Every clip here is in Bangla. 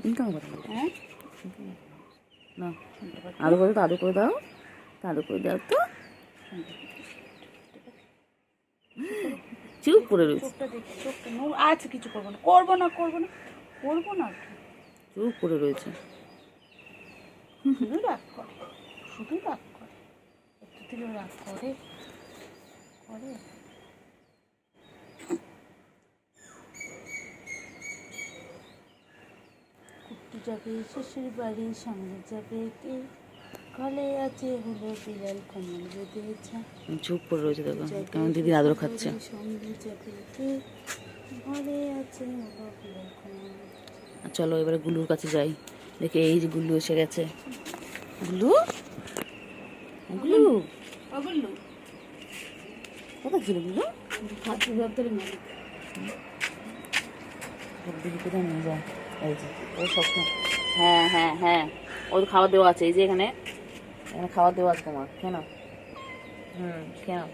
ইনকাম কথা হ্যাঁ না আদর করে তো আদর করে দাও আদর করে দাও তো চুপ করে রয়েছে আচ্ছা কিছু করবো না করবো না করবো না করবো না চুপ করে রয়েছে শুধু রাগ করে শুধু রাগ করে একটু থেকে রাগ করে করে কুট্টু যাবে শ্বশুর বাড়ির সামনে যাবে কে ঘরে আছে হলো বিড়াল কোমল বেঁধেছে চুপ করে রয়েছে দেখো কেমন দিদি আদর খাচ্ছে সঙ্গে যাবে কে ঘরে আছে হলো বিড়াল কোমল চলো এবারে গুলুর কাছে যাই দেখে এই যে গুল্লু এসে গেছে গুল্লু গুল্লু অগুল্লু কোথায় ছিল গুল্লু খাদ্য দপ্তরের মালিক দিদি কোথায় নিয়ে যায় এই যে ও সবসময় হ্যাঁ হ্যাঁ হ্যাঁ ওর খাবার দেওয়া আছে এই যে এখানে এখানে খাবার দেওয়া আছে তোমার কেন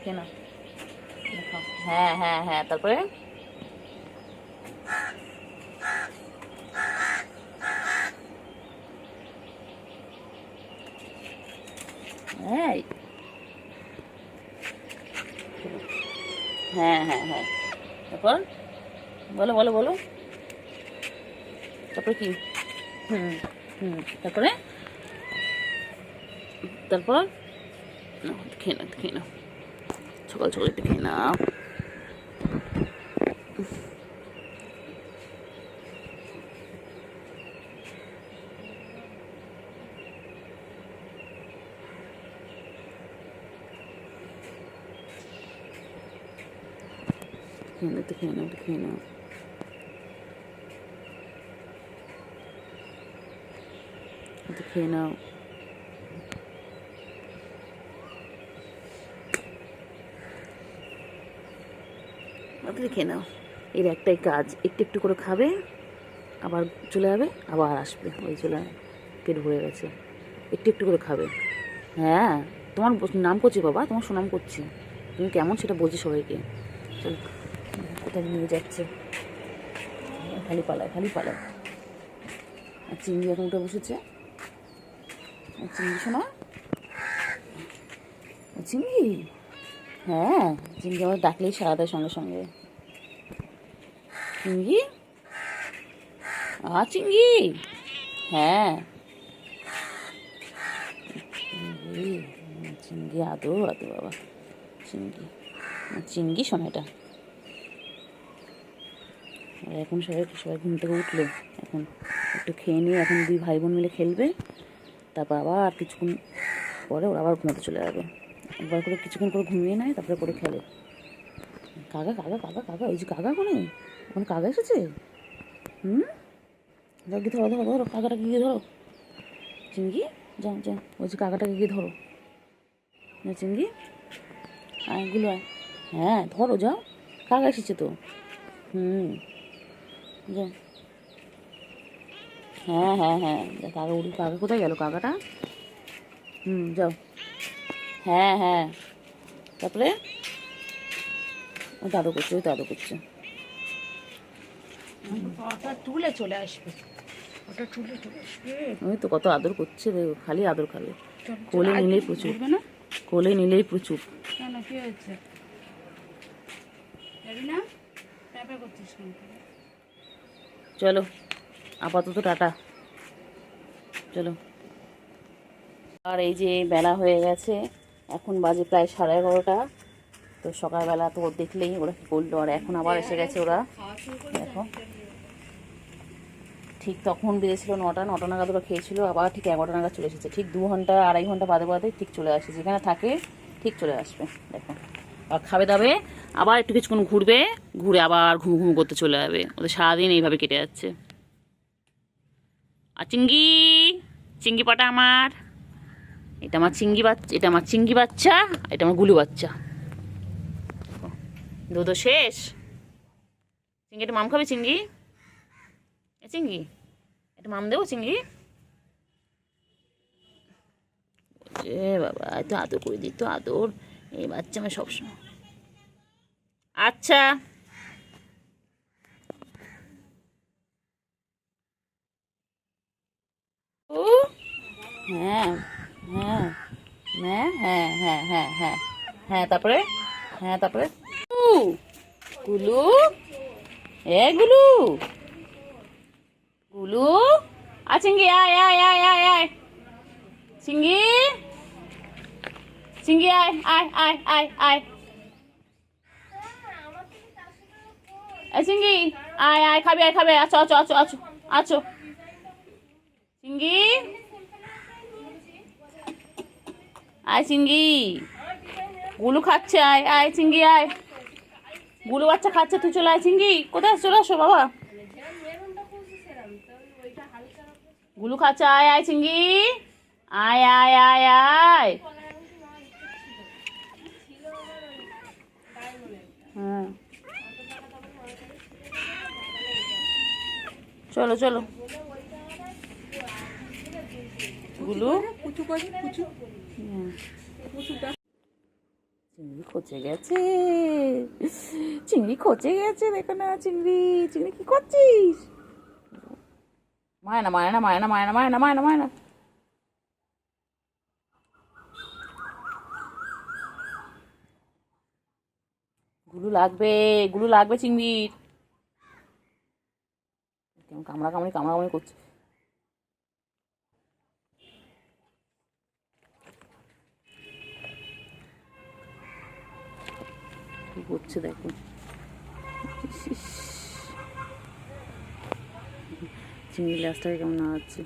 কেন হ্যাঁ হ্যাঁ হ্যাঁ তারপরে এই হ্যাঁ হ্যাঁ হ্যাঁ তারপর বলো বলো বলো তারপরে কি তারপরে তারপর খেয়ে নাও সকাল সকাল একটু খেয়ে নাও খেয়ে নাও খেয়ে নাও খেয়ে নাও এর একটাই কাজ একটু একটু করে খাবে আবার চলে যাবে আবার আসবে ওই চলে পেট ভরে গেছে একটু একটু করে খাবে হ্যাঁ তোমার নাম করছে বাবা তোমার সুনাম করছে তুমি কেমন সেটা বলছি সবাইকে চল কোথায় নিয়ে যাচ্ছে খালি পালায় আর চিংড়ি এখন উঠে বসেছে চিংড়ি শোনা চিংড়ি হ্যাঁ চিংড়ি আমার ডাকলেই সারা দেয় সঙ্গে সঙ্গে চিংড়ি চিংড়ি হ্যাঁ চিংড়ি আদো বাবা চিংড়ি শোনা এটা আর এখন সবাই ঘুম থেকে উঠলো এখন একটু খেয়ে নিয়ে এখন দুই ভাই বোন মিলে খেলবে তারপর আবার কিছুক্ষণ পরে ওরা আবার ঘুমাতে চলে যাবে একবার করে কিছুক্ষণ করে ঘুমিয়ে নেয় তারপরে করে খেলে কাকা ওই যে কাকা ওখানে কাকা এসেছে ধরো ধরো কাকাটাকে গিয়ে ধরো চিংড়ি যাও ওই যে কাকাটাকে গিয়ে ধরো না চিংড়ি এগুলো হ্যাঁ ধরো যাও কাকা এসেছে তো যাও হ্যাঁ কাকা কোথায় গেল কাকাটা যাও হ্যাঁ তারপরে দাদু করছে ওটা তুলে চলে আসবে ওই তো কত আদর করছে খালি আদর খাবে কোলে নিলেই প্রচুর কেন কি হয়েছে না করছিস চলো আপাতত টাটা চলো আর এই যে বেলা হয়ে গেছে এখন বাজে প্রায় 11:30 তো সকালবেলা তো দেখলেই ওরা কি করলো আর এখন আবার এসে গেছে ওরা দেখো ঠিক তখন বেজেছিল 9টা নাগাদ ওরা খেয়েছিল আবার ঠিক 11টা নাগাদ চলে এসেছে ঠিক 2 ঘন্টা 2.5 ঘন্টা বাদে ঠিক চলে আসে যেখানে থাকে ঠিক চলে আসবে দেখো আর খাবে দাবে আবার একটু কিছুক্ষণ ঘুরে আবার ঘুম করতে চলে যাবে ওদের সারাদিন এইভাবে কেটে যাচ্ছে আর চিংড়ি পাটা আমার এটা আমার চিংড়ি বাচ্চা এটা আমার গুলু বাচ্চা দুধ শেষ চিংড়ি একটা মাম খাবে চিংড়ি একটা মাম দেবো চিংড়ি বাবা এত আদর করে দিত আদর এই বাচ্চা আমার সবসময় আচ্ছা হ্যাঁ হ্যাঁ হ্যাঁ হ্যাঁ হ্যাঁ হ্যাঁ হ্যাঁ হ্যাঁ তারপরে হ্যাঁ তারপরে গুলু এ গুলু গুলু চিঙ্গি আয় আয় আয় আয় আয় চিঙ্গি চিঙ্গি আয় আয় আয় আয় আয় চিঙ্গি আয় আয় খাবে আয় খাবে আছো আছো আছো আছো আছো চিঙ্গি আয় চিঙ্গি গুলু খাচ্ছে আয় আয় চিঙ্গি আয় গুলু বাচ্চা খাচ্ছে তুই চলে আয় চিঙ্গি কোথায় চলে আসো বাবা গুলু খাচ্ছে আয় আয় চিঙ্গি আয় আয় আয় আয় হ্যাঁ চলো চলো গুলু চিংড়ি খচে গেছে চিংড়ি খচে গেছে দেখো না চিংড়ি চিংড়ি কি করছিস মায়না মায়না মায়না মায়না মায়না মায়না মায়না গুলু লাগবে চিংড়ির কেমন কামড়া কামড়ি করছে কি করছে দেখো চিংড়ি লাস্টটাকে কেমন নাড়াচ্ছে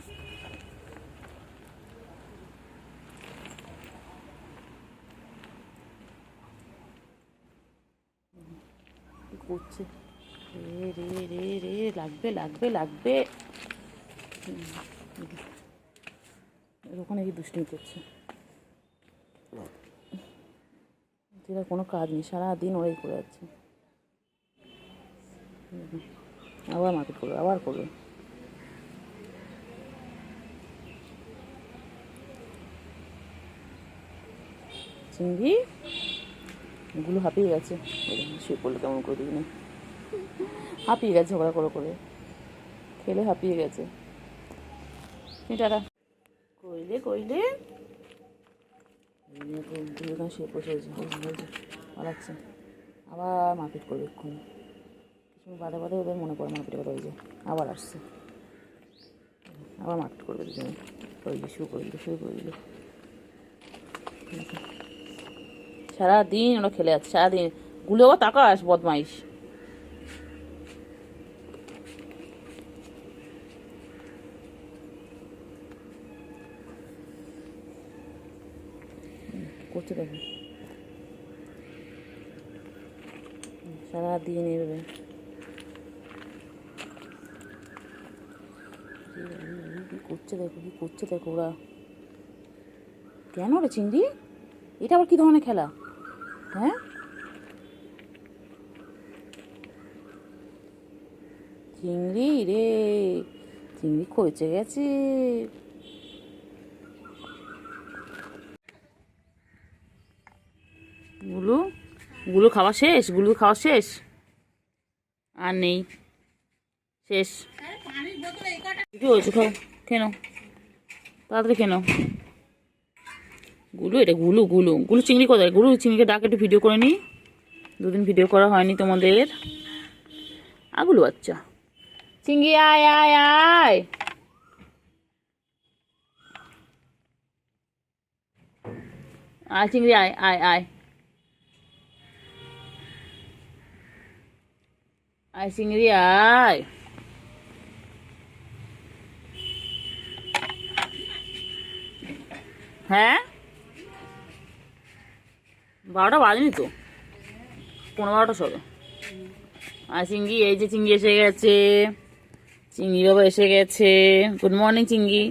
কি করছে রে রে রে রে লাগবে লাগবে লাগবে ওখানে কি দুষ্টুমি করছে যেটা কোনো কাজ নেই সারাদিন ওরাই করে যাচ্ছে আবার মারপিট করবে আবার করবে চিংড়ি গুলো হাঁপিয়ে গেছে শুয়ে পড়লে কেমন করে দিবি না হাঁপিয়ে গেছে ঝগড়া করে করে খেলে হাঁপিয়ে গেছে টাটা কইলে কইলে শুয়ে বসে পালাচ্ছে আবার মারপিট করবে এক্ষুনি কিছু বাদে বাদে ওদের মনে পড়ে মারপিট কথা হয়েছে আবার আসছে আবার মারপিট করবে দুজনে শুরু করে দিল সারাদিন ওরা খেলে যাচ্ছে সারাদিন গুলো আবার তাকাস বদমাইশ করছে দেখো সারাদিন এভাবে কি করছে দেখো ওরা কেন রে চিংড়ি এটা আবার কি ধরনের খেলা হ্যাঁ চিংড়ি রে চিংড়ি খচে গেছে গুলো খাওয়া শেষ আর নেই শেষ কি হয়েছে খাও কেন তাড়াতাড়ি কেন এটা গুলু চিংড়ি কোথায় চিংড়িকে ডাক একটু ভিডিও করে নিই দুদিন ভিডিও করা হয়নি তোমাদের গুলু বাচ্চা চিংড়ি আয় আয় আয় আয় চিংড়ি আয় আয় আয় আয় চিংড়ি আয় হ্যাঁ 12টা বাজেনি তো 15-12টা সবে আর চিংড়ি এই যে চিংড়ি এসে গেছে চিংড়ি বাবা এসে গেছে গুড মর্নিং চিংড়ি